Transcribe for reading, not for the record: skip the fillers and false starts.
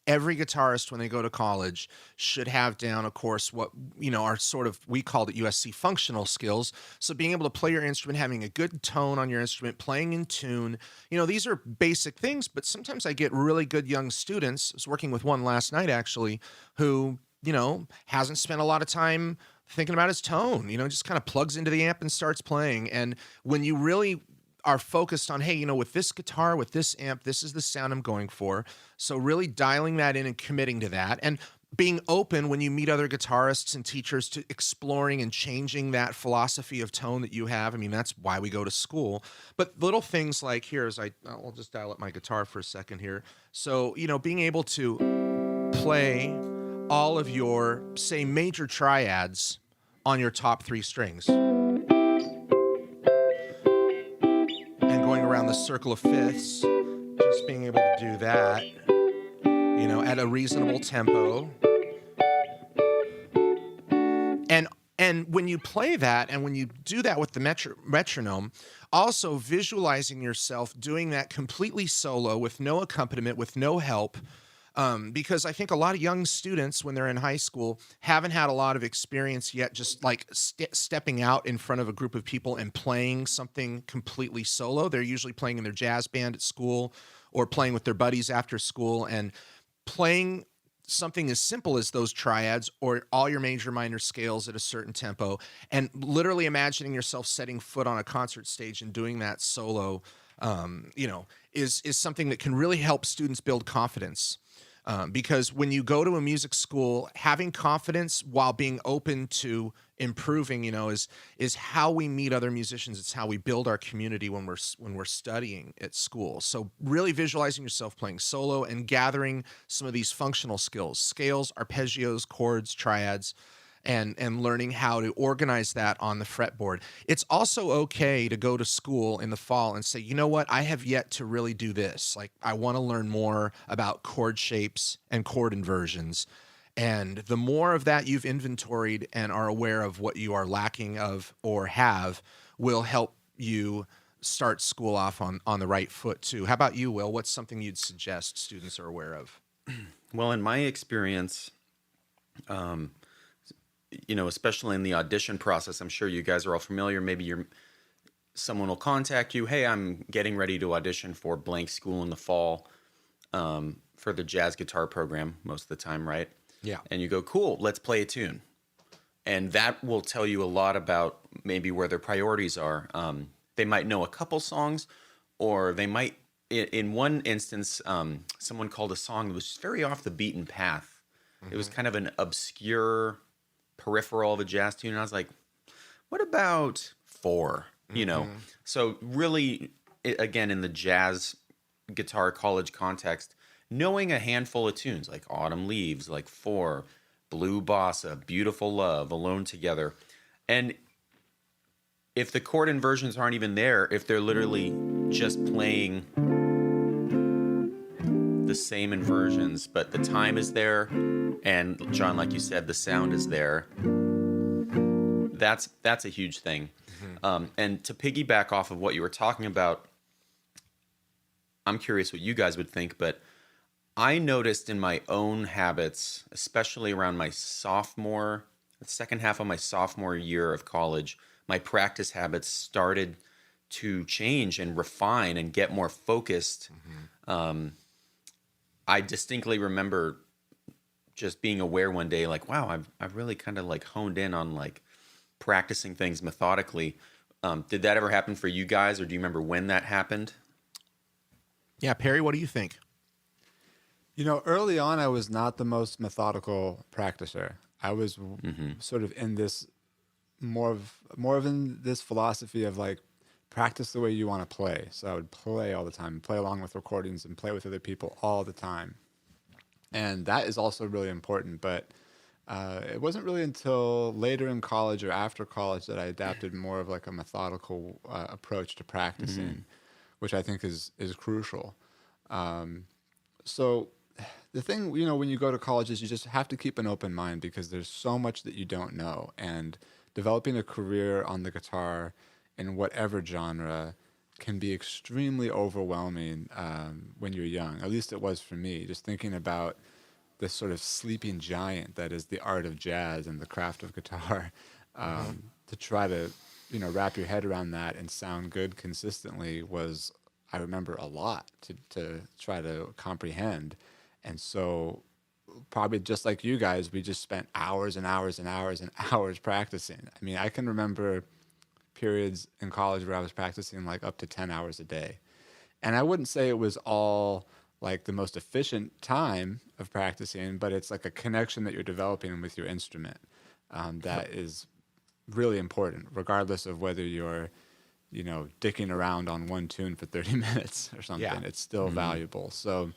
every guitarist when they go to college should have down, of course, what are sort of, we called at USC, functional skills. So being able to play your instrument, having a good tone on your instrument, playing in tune. These are basic things, but sometimes I get really good young students. I was working with one last night actually, who hasn't spent a lot of time thinking about his tone, just kind of plugs into the amp and starts playing. And when you really are focused on, hey, with this guitar, with this amp, this is the sound I'm going for. So really dialing that in and committing to that, and being open when you meet other guitarists and teachers to exploring and changing that philosophy of tone that you have. I mean, that's why we go to school. But little things like I'll just dial up my guitar for a second here. So, being able to play all of your, say, major triads on your top 3 strings, and going around the circle of fifths, just being able to do that, at a reasonable tempo. And when you play that, and when you do that with the metronome, also visualizing yourself doing that completely solo with no accompaniment, with no help. Because I think a lot of young students, when they're in high school, haven't had a lot of experience yet, just like stepping out in front of a group of people and playing something completely solo. They're usually playing in their jazz band at school or playing with their buddies after school, and playing something as simple as those triads or all your major minor scales at a certain tempo, and literally imagining yourself setting foot on a concert stage and doing that solo, is something that can really help students build confidence. Because when you go to a music school, having confidence while being open to improving, is how we meet other musicians. It's how we build our community when we're studying at school. So really visualizing yourself playing solo and gathering some of these functional skills, scales, arpeggios, chords, triads, and learning how to organize that on the fretboard. It's also okay to go to school in the fall and say, you know what, I have yet to really do this. Like, I want to learn more about chord shapes and chord inversions. And the more of that you've inventoried and are aware of what you are lacking of or have, will help you start school off on the right foot too. How about you, Will? What's something you'd suggest students are aware of? Well, in my experience, especially in the audition process, I'm sure you guys are all familiar. Maybe someone will contact you. Hey, I'm getting ready to audition for blank school in the fall, for the jazz guitar program most of the time, right? Yeah. And you go, cool, let's play a tune. And that will tell you a lot about maybe where their priorities are. They might know a couple songs, or they might, in one instance, someone called a song that was very off the beaten path. Mm-hmm. It was kind of an obscure peripheral of a jazz tune, and I was like, what about 4? So really, again, in the jazz guitar college context, knowing a handful of tunes like Autumn Leaves, like 4, Blue Bossa, Beautiful Love, Alone Together, and if the chord inversions aren't even there, if they're literally just playing the same inversions, but the time is there, and John, like you said, the sound is there, that's a huge thing. Mm-hmm. And to piggyback off of what you were talking about, I'm curious what you guys would think, but I noticed in my own habits, especially around the second half of my sophomore year of college, my practice habits started to change and refine and get more focused. Mm-hmm. I distinctly remember just being aware one day, like, wow, I've really kind of like honed in on like practicing things methodically. Did that ever happen for you guys, or do you remember when that happened? Yeah, Perry, what do you think? Early on, I was not the most methodical practicer. I was sort of in this more of in this philosophy of like, practice the way you want to play. So I would play all the time, play along with recordings, and play with other people all the time. And that is also really important. But it wasn't really until later in college or after college that I adapted more of like a methodical approach to practicing, which I think is crucial. So the thing, when you go to college is you just have to keep an open mind, because there's so much that you don't know. And developing a career on the guitar in whatever genre can be extremely overwhelming when you're young. At least it was for me. Just thinking about this sort of sleeping giant that is the art of jazz and the craft of guitar. To try to, wrap your head around that and sound good consistently was, I remember, a lot to try to comprehend. And so probably just like you guys, we just spent hours and hours and hours and hours practicing. I mean, I can remember periods in college where I was practicing like up to 10 hours a day. And I wouldn't say it was all like the most efficient time of practicing, but it's like a connection that you're developing with your instrument that is really important, regardless of whether you're, dicking around on one tune for 30 minutes or something. Yeah. It's still valuable. So